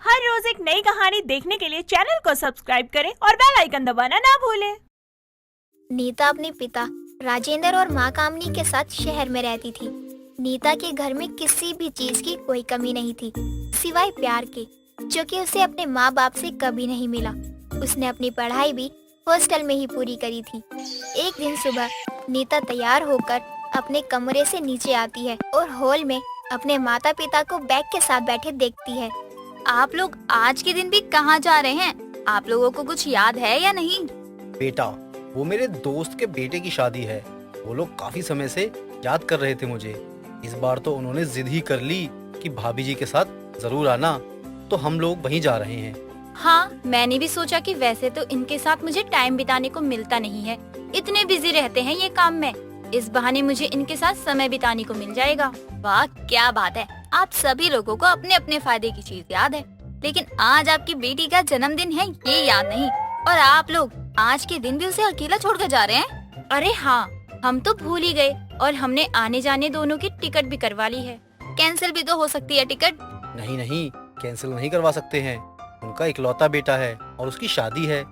हर रोज एक नई कहानी देखने के लिए चैनल को सब्सक्राइब करें और बेल आइकन दबाना ना भूलें। नीता अपने पिता राजेंद्र और माँ कामनी के साथ शहर में रहती थी। नीता के घर में किसी भी चीज की कोई कमी नहीं थी, सिवाय प्यार के, जो कि उसे अपने माँ बाप से कभी नहीं मिला। उसने अपनी पढ़ाई भी हॉस्टल में ही पूरी करी थी। एक दिन सुबह नीता तैयार होकर अपने कमरे से नीचे आती है और हॉल में अपने माता पिता को बैग के साथ बैठे देखती है। आप लोग आज के दिन भी कहाँ जा रहे हैं? आप लोगों को कुछ याद है या नहीं? बेटा, वो मेरे दोस्त के बेटे की शादी है। वो लोग काफी समय से याद कर रहे थे मुझे। इस बार तो उन्होंने जिद ही कर ली कि भाभी जी के साथ जरूर आना, तो हम लोग वहीं जा रहे हैं। हाँ, मैंने भी सोचा कि वैसे तो इनके साथ मुझे टाइम बिताने को मिलता नहीं है, इतने बिजी रहते हैं ये काम में। इस बहाने मुझे इनके साथ समय बिताने को मिल जाएगा। वाह, क्या बात है! आप सभी लोगों को अपने अपने फायदे की चीज याद है, लेकिन आज आपकी बेटी का जन्मदिन है ये याद नहीं। और आप लोग आज के दिन भी उसे अकेला छोड़कर जा रहे हैं? अरे हाँ, हम तो भूल ही गए। और हमने आने जाने दोनों की टिकट भी करवा ली है। कैंसिल भी तो हो सकती है टिकट। नहीं नहीं, कैंसिल नहीं करवा सकते हैं। उनका इकलौता बेटा है और उसकी शादी है।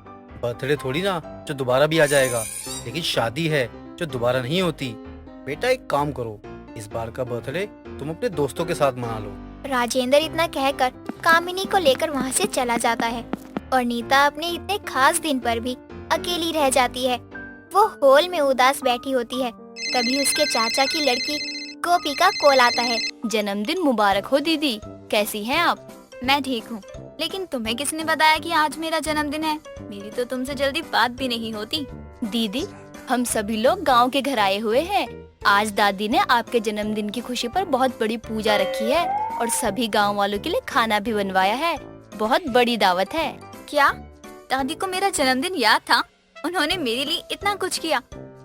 बर्थडे थोड़ी ना जो दोबारा भी आ जाएगा, लेकिन शादी है जो दोबारा नहीं होती। बेटा, एक काम करो, इस बार का बर्थडे तुम अपने दोस्तों के साथ मना लो। राजेंद्र इतना कहकर कामिनी को लेकर वहाँ से चला जाता है और नीता अपने इतने खास दिन पर भी अकेली रह जाती है। वो हॉल में उदास बैठी होती है। तभी उसके चाचा की लड़की गोपी का कॉल आता है। जन्मदिन मुबारक हो दीदी, कैसी हैं आप? मैं ठीक हूँ, लेकिन तुम्हें किसने बताया कि आज मेरा जन्मदिन है? मेरी तो तुमसे जल्दी बात भी नहीं होती। दीदी, हम सभी लोग गांव के घर आए हुए हैं। आज दादी ने आपके जन्मदिन की खुशी पर बहुत बड़ी पूजा रखी है और सभी गांव वालों के लिए खाना भी बनवाया है। बहुत बड़ी दावत है। क्या दादी को मेरा जन्मदिन याद था? उन्होंने मेरे लिए इतना कुछ किया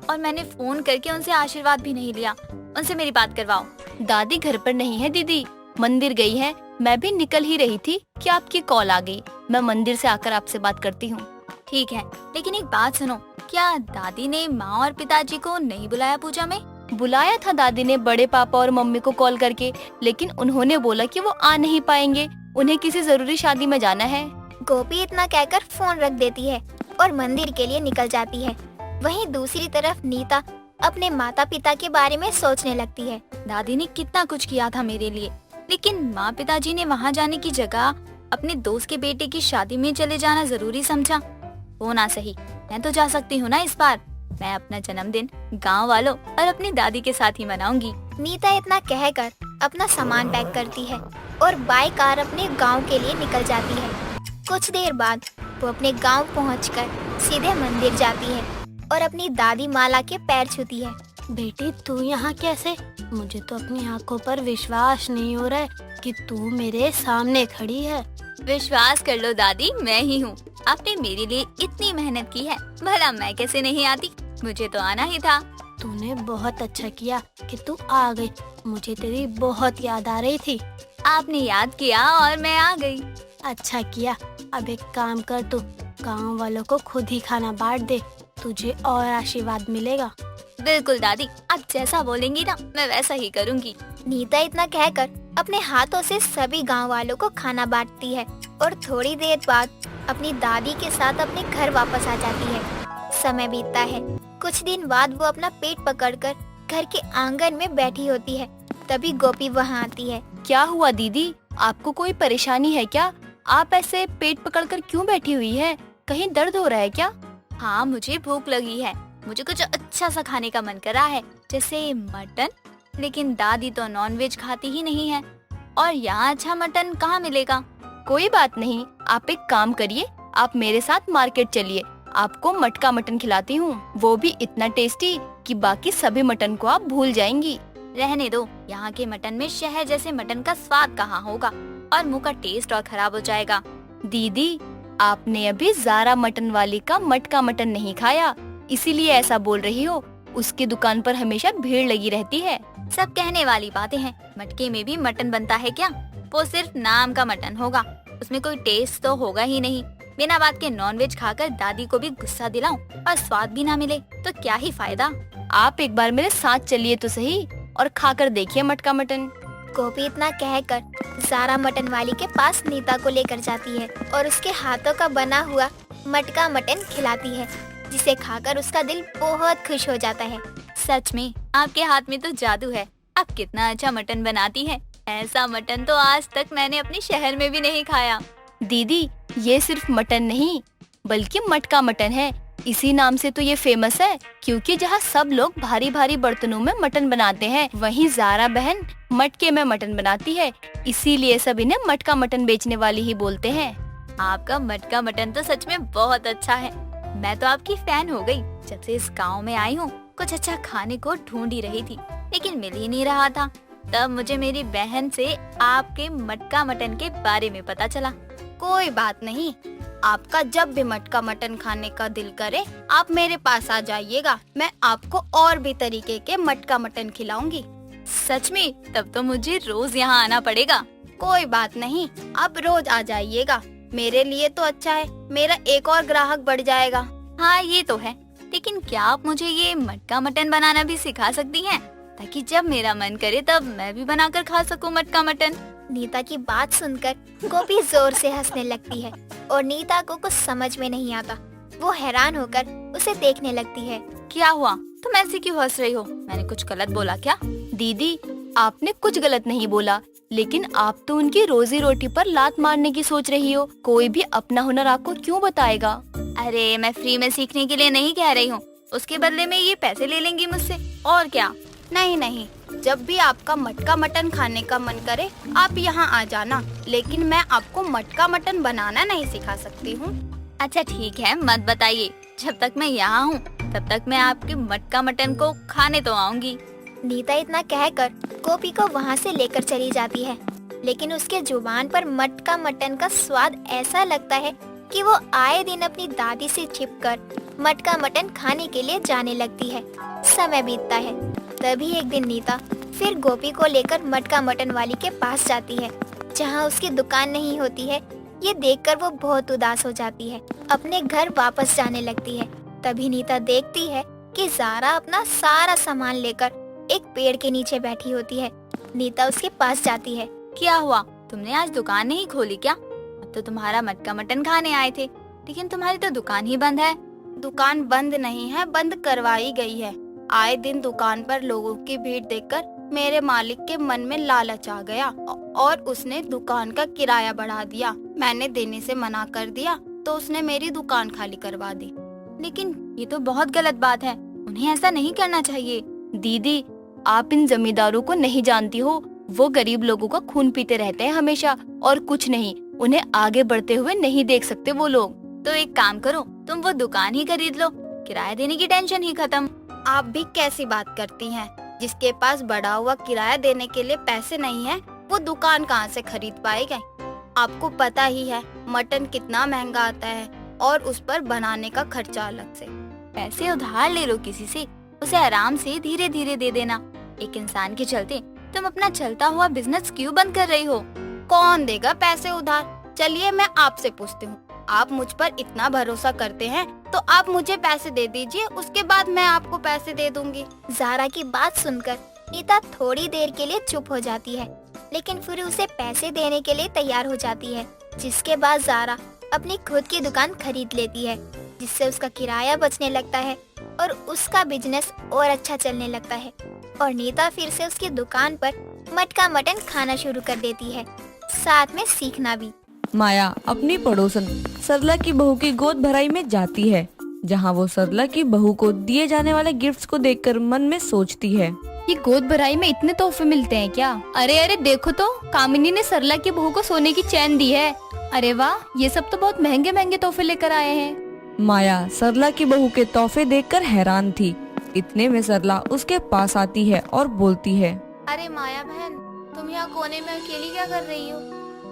और मैंने फोन करके उनसे आशीर्वाद भी नहीं लिया। उनसे मेरी बात करवाओ। दादी घर पर नहीं है दीदी, मंदिर गई है। मैं भी निकल ही रही थी कि आपकी कॉल आ गई। मैं मंदिर से आकर आपसे बात करती हूँ। ठीक है, लेकिन एक बात सुनो, क्या दादी ने माँ और पिताजी को नहीं बुलाया पूजा में? बुलाया था दादी ने बड़े पापा और मम्मी को कॉल करके, लेकिन उन्होंने बोला कि वो आ नहीं पाएंगे, उन्हें किसी जरूरी शादी में जाना है। गोपी इतना कहकर फोन रख देती है और मंदिर के लिए निकल जाती है। वहीं दूसरी तरफ नीता अपने माता पिता के बारे में सोचने लगती है। दादी ने कितना कुछ किया था मेरे लिए, लेकिन माँ पिताजी ने वहाँ जाने की जगह अपने दोस्त के बेटे की शादी में चले जाना जरूरी समझा। वो ना सही, मैं तो जा सकती हूँ ना इस बार। मैं अपना जन्मदिन गांव वालों और अपनी दादी के साथ ही मनाऊंगी। नीता इतना कहकर अपना सामान पैक करती है और बाई कार अपने गांव के लिए निकल जाती है। कुछ देर बाद वो अपने गांव पहुंचकर सीधे मंदिर जाती है और अपनी दादी माला के पैर छूती है। बेटी, तू यहाँ कैसे? मुझे तो अपनी आंखों पर विश्वास नहीं हो रहा है कि तू मेरे सामने खड़ी है। विश्वास कर लो दादी, मैं ही हूँ। आपने मेरे लिए इतनी मेहनत की है, भला मैं कैसे नहीं आती? मुझे तो आना ही था। तूने बहुत अच्छा किया कि तू आ गई। मुझे तेरी बहुत याद आ रही थी। आपने याद किया और मैं आ गई। अच्छा किया। अब एक काम कर, तू गांव वालों को खुद ही खाना बांट दे, तुझे और आशीर्वाद मिलेगा। बिल्कुल दादी, आप जैसा बोलेंगी ना मैं वैसा ही करूँगी। नीता इतना कहकर अपने हाथों से सभी गांव वालों को खाना बांटती है और थोड़ी देर बाद अपनी दादी के साथ अपने घर वापस आ जाती है। समय बीतता है। कुछ दिन बाद वो अपना पेट पकड़कर घर के आंगन में बैठी होती है। तभी गोपी वहाँ आती है। क्या हुआ दीदी, आपको कोई परेशानी है क्या? आप ऐसे पेट पकड़कर क्यों बैठी हुई है? कहीं दर्द हो रहा है क्या? हाँ, मुझे भूख लगी है। मुझे कुछ अच्छा सा खाने का मन कर रहा है, जैसे मटन। लेकिन दादी तो नॉनवेज खाती ही नहीं है और यहाँ अच्छा मटन कहाँ मिलेगा? कोई बात नहीं, आप एक काम करिए, आप मेरे साथ मार्केट चलिए। आपको मटका मटन खिलाती हूँ, वो भी इतना टेस्टी कि बाकी सभी मटन को आप भूल जाएंगी। रहने दो, यहाँ के मटन में शहर जैसे मटन का स्वाद कहाँ होगा और मुँह का टेस्ट और खराब हो जाएगा। दीदी, आपने अभी ज़ारा मटन वाली का मटका मटन नहीं खाया, इसीलिए ऐसा बोल रही हो। उसकी दुकान पर हमेशा भीड़ लगी रहती है। सब कहने वाली बातें हैं। मटके में भी मटन बनता है क्या? वो सिर्फ नाम का मटन होगा, उसमें कोई टेस्ट तो होगा ही नहीं। बिना बात के नॉनवेज खाकर दादी को भी गुस्सा दिलाऊं और स्वाद भी ना मिले तो क्या ही फायदा। आप एक बार मेरे साथ चलिए तो सही और खाकर देखिए मटका मटन। गोपी इतना कहकर जारा मटन वाली के पास नीता को लेकर जाती है और उसके हाथों का बना हुआ मटका मटन खिलाती है, जिसे खाकर उसका दिल बहुत खुश हो जाता है। सच में आपके हाथ में तो जादू है। आप कितना अच्छा मटन बनाती हैं। ऐसा मटन तो आज तक मैंने अपने शहर में भी नहीं खाया। दीदी, ये सिर्फ मटन नहीं बल्कि मटका मटन है। इसी नाम से तो ये फेमस है, क्योंकि जहाँ सब लोग भारी भारी बर्तनों में मटन बनाते हैं, वहीं जारा बहन मटके में मटन बनाती है। इसीलिए सब इन्हें मटका मटन बेचने वाली ही बोलते हैं। आपका मटका मटन तो सच में बहुत अच्छा है। मैं तो आपकी फैन हो गई। जब से इस गांव में आई हूँ, कुछ अच्छा खाने को ढूंढ ही रही थी, लेकिन मिल ही नहीं रहा था। तब मुझे मेरी बहन से आपके मटका मटन के बारे में पता चला। कोई बात नहीं, आपका जब भी मटका मटन खाने का दिल करे आप मेरे पास आ जाइएगा। मैं आपको और भी तरीके के मटका मटन खिलाऊंगी। सच में? तब तो मुझे रोज यहाँ आना पड़ेगा। कोई बात नहीं, आप रोज आ जाइएगा। मेरे लिए तो अच्छा है, मेरा एक और ग्राहक बढ़ जाएगा। हाँ ये तो है, लेकिन क्या आप मुझे ये मटका मटन बनाना भी सिखा सकती हैं, ताकि जब मेरा मन करे तब मैं भी बनाकर खा सकूं मटका मटन। नीता की बात सुनकर गोपी जोर से हंसने लगती है और नीता को कुछ समझ में नहीं आता। वो हैरान होकर उसे देखने लगती है। क्या हुआ? तुम ऐसे क्यों हंस रही हो? मैंने कुछ गलत बोला क्या? दीदी, आपने कुछ गलत नहीं बोला, लेकिन आप तो उनकी रोजी रोटी पर लात मारने की सोच रही हो। कोई भी अपना हुनर आपको क्यों बताएगा? अरे मैं फ्री में सीखने के लिए नहीं कह रही हूँ। उसके बदले में ये पैसे ले लेंगी मुझसे, और क्या। नहीं नहीं, जब भी आपका मटका मटन खाने का मन करे आप यहाँ आ जाना, लेकिन मैं आपको मटका मटन बनाना नहीं सिखा सकती हूँ। अच्छा ठीक है, मत बताइए। जब तक मैं यहाँ हूँ तब तक मैं आपके मटका मटन को खाने तो आऊंगी। नीता इतना कहकर गोपी को वहाँ से लेकर चली जाती है, लेकिन उसके जुबान पर मटका मटन का स्वाद ऐसा लगता है कि वो आए दिन अपनी दादी से छिपकर मटका मटन खाने के लिए जाने लगती है। समय बीतता है, तभी एक दिन नीता फिर गोपी को लेकर मटका मटन वाली के पास जाती है, जहाँ उसकी दुकान नहीं होती है। ये देखकर वो बहुत उदास हो जाती है, अपने घर वापस जाने लगती है। तभी नीता देखती है कि जारा अपना सारा सामान लेकर एक पेड़ के नीचे बैठी होती है। नीता उसके पास जाती है। क्या हुआ? तुमने आज दुकान नहीं खोली क्या? अब तो तुम्हारा मटका मटन खाने आए थे, लेकिन तुम्हारी तो दुकान ही बंद है। दुकान बंद नहीं है, बंद करवाई गई है। आए दिन दुकान पर लोगों की भीड़ देखकर मेरे मालिक के मन में लालच आ गया और उसने दुकान का किराया बढ़ा दिया। मैंने देने से मना कर दिया तो उसने मेरी दुकान खाली करवा दी। लेकिन ये तो बहुत गलत बात है, उन्हें ऐसा नहीं करना चाहिए। दीदी, आप इन जमींदारों को नहीं जानती हो। वो गरीब लोगों का खून पीते रहते हैं हमेशा, और कुछ नहीं। उन्हें आगे बढ़ते हुए नहीं देख सकते वो लोग। तो एक काम करो, तुम वो दुकान ही खरीद लो, किराया देने की टेंशन ही खत्म। आप भी कैसी बात करती हैं? जिसके पास बढ़ा हुआ किराया देने के लिए पैसे नहीं है, वो दुकान कहाँ से खरीद पाएगा? आपको पता ही है मटन कितना महंगा आता है, और उस पर बनाने का खर्चा अलग से। पैसे उधार ले लो किसी से, उसे आराम से धीरे धीरे दे देना। एक इंसान के चलते तुम अपना चलता हुआ बिजनेस क्यों बंद कर रही हो? कौन देगा पैसे उधार? चलिए मैं आपसे पूछती हूँ, आप मुझ पर इतना भरोसा करते हैं तो आप मुझे पैसे दे दीजिए, उसके बाद मैं आपको पैसे दे दूंगी। जारा की बात सुनकर नीता थोड़ी देर के लिए चुप हो जाती है, लेकिन फिर उसे पैसे देने के लिए तैयार हो जाती है। जिसके बाद जारा अपनी खुद की दुकान खरीद लेती है, जिससे उसका किराया बचने लगता है और उसका बिजनेस और अच्छा चलने लगता है। और नीता फिर से उसकी दुकान पर मटका मटन खाना शुरू कर देती है, साथ में सीखना भी। माया अपनी पड़ोसन सरला की बहू की गोद भराई में जाती है, जहां वो सरला की बहू को दिए जाने वाले गिफ्ट्स को देखकर मन में सोचती है, ये गोद भराई में इतने तोहफे मिलते हैं क्या? अरे अरे देखो तो, कामिनी ने सरला की बहू को सोने की चैन दी है। अरे वाह, ये सब तो बहुत महंगे महंगे तोहफे लेकर आए हैं। माया सरला की बहू के तोहफे देखकर हैरान थी। इतने में सरला उसके पास आती है और बोलती है, अरे माया बहन, तुम यहाँ कोने में अकेली क्या कर रही हो?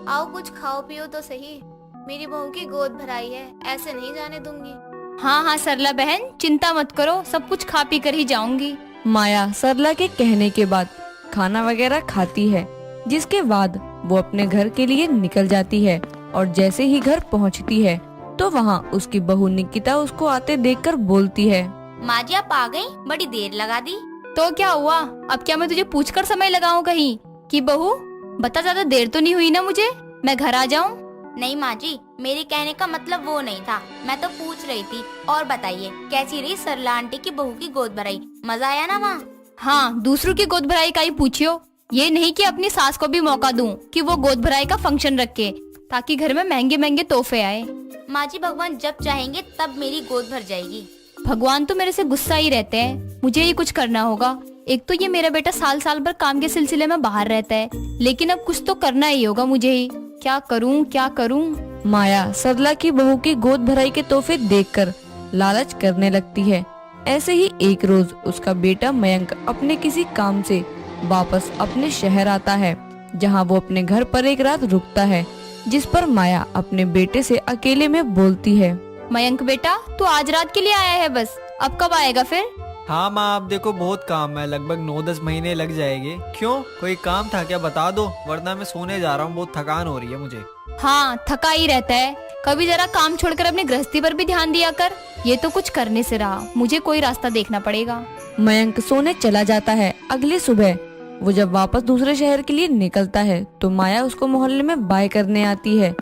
आओ कुछ खाओ पियो तो सही। मेरी बहू की गोद भराई है, ऐसे नहीं जाने दूंगी। हाँ हाँ सरला बहन, चिंता मत करो, सब कुछ खा पी कर ही जाऊंगी। माया सरला के कहने के बाद खाना वगैरह खाती है, जिसके बाद वो अपने घर के लिए निकल जाती है। और जैसे ही घर पहुंचती है तो वहाँ उसकी बहू निकिता उसको आते देखकर बोलती है, माँ जी आप आ गई, बड़ी देर लगा दी। तो क्या हुआ? अब क्या मैं तुझे पूछकर समय लगाऊं कहीं? कि बहू बता, ज्यादा देर तो नहीं हुई ना मुझे, मैं घर आ जाऊं? नहीं माँ जी, मेरे कहने का मतलब वो नहीं था, मैं तो पूछ रही थी। और बताइए कैसी रही सरला आंटी की बहू की गोद भराई, मजा आया ना वहाँ? हाँ, दूसरों की गोद भराई का ही पूछियो, ये नहीं कि अपनी सास को भी मौका दूं कि वो गोद भराई का फंक्शन रखे ताकि घर में महंगे महंगे तोहफे आए। माँ जी, भगवान जब चाहेंगे तब मेरी गोद भर जाएगी। भगवान तो मेरे से गुस्सा ही रहते हैं, मुझे ही कुछ करना होगा। एक तो ये मेरा बेटा साल साल भर काम के सिलसिले में बाहर रहता है, लेकिन अब कुछ तो करना ही होगा मुझे ही। क्या करूं क्या करूं? माया सरला की बहू की गोद भराई के तोहफे देखकर लालच करने लगती है। ऐसे ही एक रोज उसका बेटा मयंक अपने किसी काम से वापस अपने शहर आता है, जहां वो अपने घर पर एक रात रुकता है, जिस पर माया अपने बेटे से अकेले में बोलती है। मयंक बेटा, तू आज रात के लिए आया है बस, अब कब आएगा फिर? हाँ माँ, आप देखो बहुत काम है, लगभग 9-10 महीने लग जाएंगे। क्यों, कोई काम था क्या? बता दो, वरना मैं सोने जा रहा हूँ, बहुत थकान हो रही है मुझे। हाँ, थका ही रहता है, कभी जरा काम छोड़कर अपनी गृहस्थी पर भी ध्यान दिया कर। ये तो कुछ करने से रहा, मुझे कोई रास्ता देखना पड़ेगा। मयंक सोने चला जाता है। अगली सुबह वो जब वापस दूसरे शहर के लिए निकलता है तो माया उसको मोहल्ले में बाय करने आती है।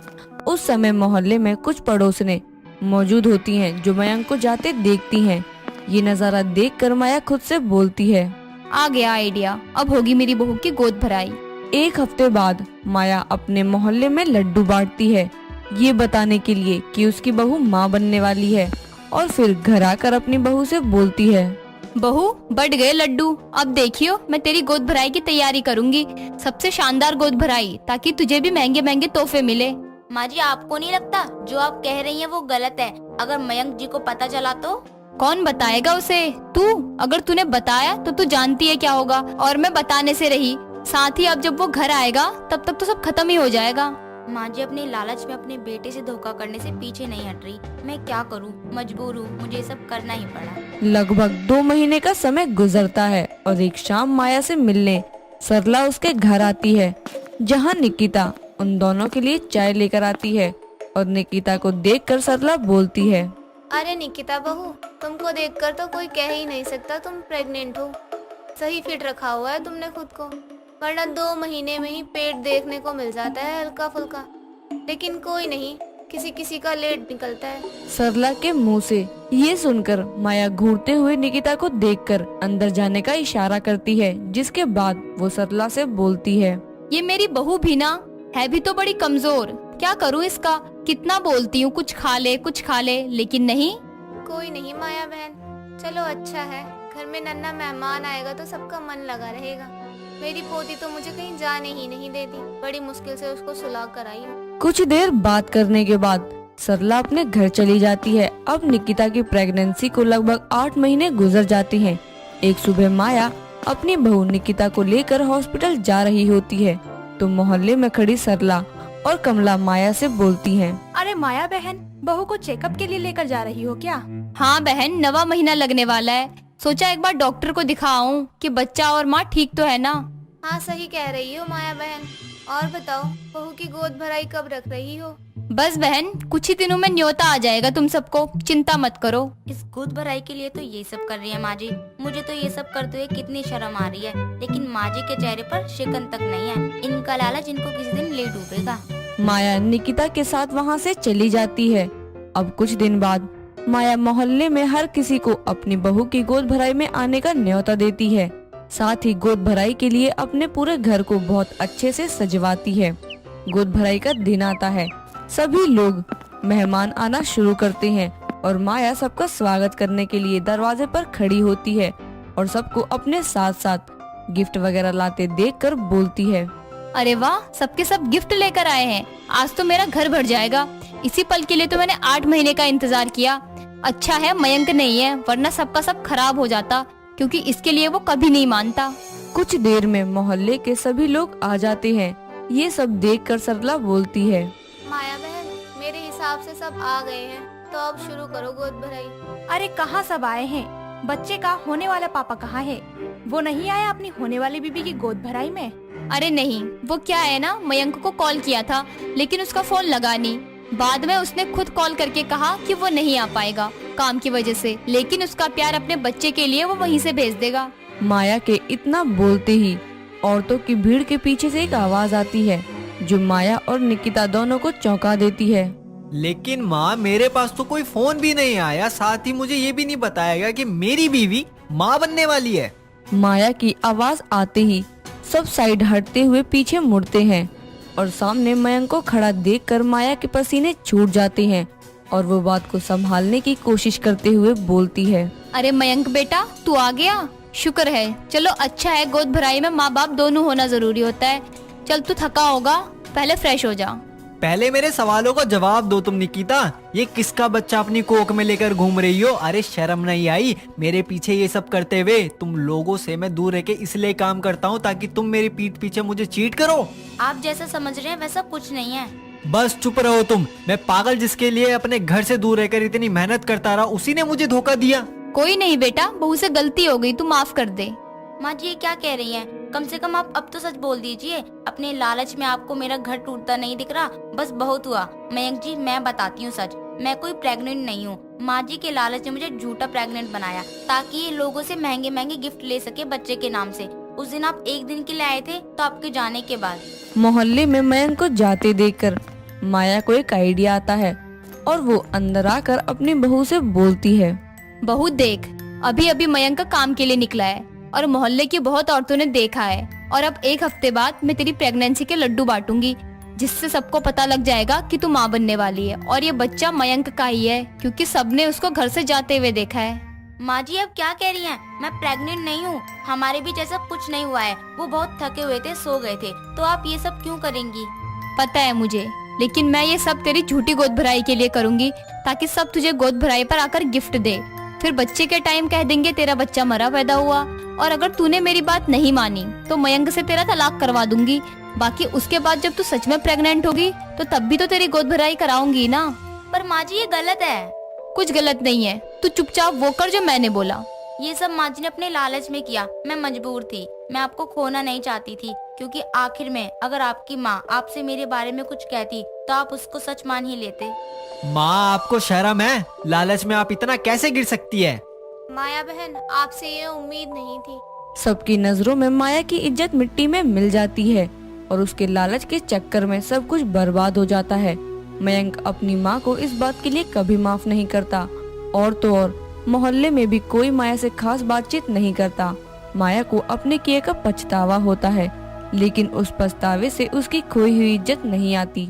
उस समय मोहल्ले में कुछ पड़ोसने मौजूद होती हैं जो मयंक को जाते देखती हैं। ये नजारा देखकर माया खुद से बोलती है, आ गया आइडिया, अब होगी मेरी बहू की गोद भराई। एक हफ्ते बाद माया अपने मोहल्ले में लड्डू बांटती है, ये बताने के लिए कि उसकी बहू माँ बनने वाली है, और फिर घर आकर अपनी बहू से बोलती है, बहू बढ़ गए लड्डू, अब देखियो मैं तेरी गोद भराई की तैयारी करूंगी, सबसे शानदार गोद भराई, ताकि तुझे भी महंगे महंगे तोहफे मिले। माँ जी, आपको नहीं लगता जो आप कह रही हैं वो गलत है? अगर मयंक जी को पता चला तो? कौन बताएगा उसे? तू, अगर तूने बताया तो तू जानती है क्या होगा, और मैं बताने से रही, साथ ही अब जब वो घर आएगा तब तक तो सब खत्म ही हो जाएगा। माँ जी, अपने लालच में अपने बेटे से धोखा करने से पीछे नहीं हट रही। मैं क्या करूँ, मजबूर हूँ, मुझे ये सब करना ही पड़ा। लगभग 2 महीने का समय गुजरता है और एक शाम माया से मिलने सरला उसके घर आती है, जहाँ निकिता उन दोनों के लिए चाय लेकर आती है, और निकिता को देखकर सरला बोलती है, अरे निकिता बहू, तुमको देखकर तो कोई कह ही नहीं सकता तुम प्रेग्नेंट हो। सही फिट रखा हुआ है तुमने खुद को, वरना 2 महीने में ही पेट देखने को मिल जाता है हल्का फुल्का। लेकिन कोई नहीं, किसी किसी का लेट निकलता है। सरला के मुंह से ये सुनकर माया घूरते हुए निकिता को देखकर अंदर जाने का इशारा करती है, जिसके बाद वो सरला से बोलती है, ये मेरी बहू भी ना है भी तो बड़ी कमजोर, क्या करूँ इसका, कितना बोलती हूँ कुछ खा ले, लेकिन नहीं। कोई नहीं माया बहन, चलो अच्छा है, घर में नन्हा मेहमान आएगा तो सबका मन लगा रहेगा। मेरी पोती तो मुझे कहीं जाने ही नहीं देती, बड़ी मुश्किल से उसको सुला कर आई हूँ। कुछ देर बात करने के बाद सरला अपने घर चली जाती है। अब निकिता की प्रेगनेंसी को लगभग 8 महीने गुजर जाते हैं। एक सुबह माया अपनी बहू निकिता को लेकर हॉस्पिटल जा रही होती है, तो मोहल्ले में खड़ी सरला और कमला माया से बोलती हैं, अरे माया बहन, बहू को चेकअप के लिए लेकर जा रही हो क्या? हाँ बहन, 9वां महीना लगने वाला है, सोचा एक बार डॉक्टर को दिखाऊं कि बच्चा और माँ ठीक तो है ना। हाँ सही कह रही हो माया बहन। और बताओ, बहू की गोद भराई कब रख रही हो? बस बहन, कुछ ही दिनों में न्योता आ जाएगा तुम सबको, चिंता मत करो। इस गोद भराई के लिए तो ये सब कर रही है माँ जी। मुझे तो ये सब करते हुए कितनी शर्म आ रही है, लेकिन माँ जी के चेहरे पर शिकन तक नहीं है। इनका लालच इनको किसी दिन ले डूबेगा। माया निकिता के साथ वहाँ से चली जाती है। अब कुछ दिन बाद माया मोहल्ले में हर किसी को अपनी बहू की गोद भराई में आने का न्योता देती है। साथ ही गोद भराई के लिए अपने पूरे घर को बहुत अच्छे से सजवाती है। गोद भराई का दिन आता है, सभी लोग मेहमान आना शुरू करते हैं और माया सबका स्वागत करने के लिए दरवाजे पर खड़ी होती है और सबको अपने साथ साथ गिफ्ट वगैरह लाते देखकर बोलती है, अरे वाह, सबके सब गिफ्ट लेकर आए हैं, आज तो मेरा घर भर जाएगा। इसी पल के लिए तो मैंने 8 महीने का इंतजार किया। अच्छा है मयंक नहीं है, वरना सबका सब खराब हो जाता, क्योंकि इसके लिए वो कभी नहीं मानता। कुछ देर में मोहल्ले के सभी लोग आ जाते हैं। ये सब देखकर सरला बोलती है, माया बहन, मेरे हिसाब से सब आ गए हैं, तो अब शुरू करो गोद भराई। अरे कहाँ सब आए हैं? बच्चे का होने वाला पापा कहाँ है? वो नहीं आया अपनी होने वाली बीबी की गोद भराई में? अरे नहीं, वो क्या है ना, मयंक को कॉल किया था लेकिन उसका फोन लगा नहीं। बाद में उसने खुद कॉल करके कहा कि वो नहीं आ पाएगा काम की वजह से, लेकिन उसका प्यार अपने बच्चे के लिए वो वहीं से भेज देगा। माया के इतना बोलते ही औरतों की भीड़ के पीछे से एक आवाज आती है जो माया और निकिता दोनों को चौंका देती है। लेकिन माँ, मेरे पास तो कोई फोन भी नहीं आया, साथ ही मुझे ये भी नहीं बताया गया कि मेरी बीवी माँ बनने वाली है। माया की आवाज आते ही सब साइड हटते हुए पीछे मुड़ते हैं और सामने मयंक को खड़ा देखकर माया के पसीने छूट जाते हैं और वो बात को संभालने की कोशिश करते हुए बोलती है, अरे मयंक बेटा, तू आ गया, शुक्र है। चलो अच्छा है, गोद भराई में माँ बाप दोनों होना जरूरी होता है। चल तू थका होगा, पहले फ्रेश हो जा। पहले मेरे सवालों का जवाब दो तुम निकिता, ये किसका बच्चा अपनी कोख में लेकर घूम रही हो? अरे शर्म नहीं आई मेरे पीछे ये सब करते हुए? तुम लोगों से मैं दूर रह के इसलिए काम करता हूँ ताकि तुम मेरी पीठ पीछे मुझे चीट करो। आप जैसा समझ रहे हैं वैसा कुछ नहीं है। बस चुप रहो तुम। मैं पागल जिसके लिए अपने घर से दूर रहकर इतनी मेहनत करता रहा, उसी ने मुझे धोखा दिया। कोई नहीं बेटा, बहू से गलती हो गई, तू माफ कर दे। माँ जी ये क्या कह रही हैं? कम से कम आप अब तो सच बोल दीजिए। अपने लालच में आपको मेरा घर टूटता नहीं दिख रहा, बस बहुत हुआ। मयंक जी मैं बताती हूँ सच, मैं कोई प्रेग्नेंट नहीं हूँ। माँ जी के लालच ने मुझे झूठा प्रेग्नेंट बनाया ताकि ये लोगों से महंगे महंगे गिफ्ट ले सके बच्चे के नाम से। उस दिन आप एक दिन के लिए आए थे, तो आपके जाने के बाद। मोहल्ले में मयंक को जाते देखकर माया को एक आइडिया आता है और वो अंदर आकर अपनी बहू से बोलती है, बहू देख, अभी अभी मयंक का काम के लिए निकला है और मोहल्ले की बहुत औरतों ने देखा है, और अब 1 हफ्ते बाद मैं तेरी प्रेगनेंसी के लड्डू बांटूंगी, जिससे सबको पता लग जाएगा कि तू माँ बनने वाली है और ये बच्चा मयंक का ही है, क्योंकि सबने उसको घर से जाते हुए देखा है। माँ जी अब क्या कह रही हैं? मैं प्रेग्नेंट नहीं हूँ, हमारे बीच ऐसा कुछ नहीं हुआ है। वो बहुत थके हुए थे, सो गए थे, तो आप ये सब क्यों करेंगी? पता है मुझे, लेकिन मैं ये सब तेरी झूठी गोद भराई के लिए करूंगी ताकि सब तुझे गोद भराई पर आकर गिफ्ट दे। फिर बच्चे के टाइम कह देंगे तेरा बच्चा मरा पैदा हुआ, और अगर तूने मेरी बात नहीं मानी तो मयंक से तेरा तलाक करवा दूंगी। बाकी उसके बाद जब तू सच में प्रेग्नेंट होगी तो तब भी तो तेरी गोद भराई कराऊंगी ना। पर माँ जी ये गलत है। कुछ गलत नहीं है, तू चुपचाप वो कर जो मैंने बोला। ये सब माँ जी ने अपने लालच में किया, मैं मजबूर थी। मैं आपको खोना नहीं चाहती थी, क्योंकि आखिर में अगर आपकी माँ आपसे मेरे बारे में कुछ कहती तो आप उसको सच मान ही लेते। माँ, आपको शर्म है? लालच में आप इतना कैसे गिर सकती है? माया बहन, आपसे ये उम्मीद नहीं थी। सबकी नजरों में माया की इज्जत मिट्टी में मिल जाती है और उसके लालच के चक्कर में सब कुछ बर्बाद हो जाता है। मयंक अपनी माँ को इस बात के लिए कभी माफ नहीं करता, और तो और मोहल्ले में भी कोई माया से खास बातचीत नहीं करता। माया को अपने किए का पछतावा होता है, लेकिन उस पछतावे से उसकी खोई हुई इज्जत नहीं आती।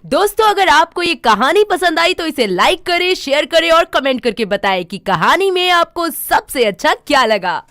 दोस्तों, अगर आपको ये कहानी पसंद आई तो इसे लाइक करें, शेयर करें और कमेंट करके बताएं कि कहानी में आपको सबसे अच्छा क्या लगा।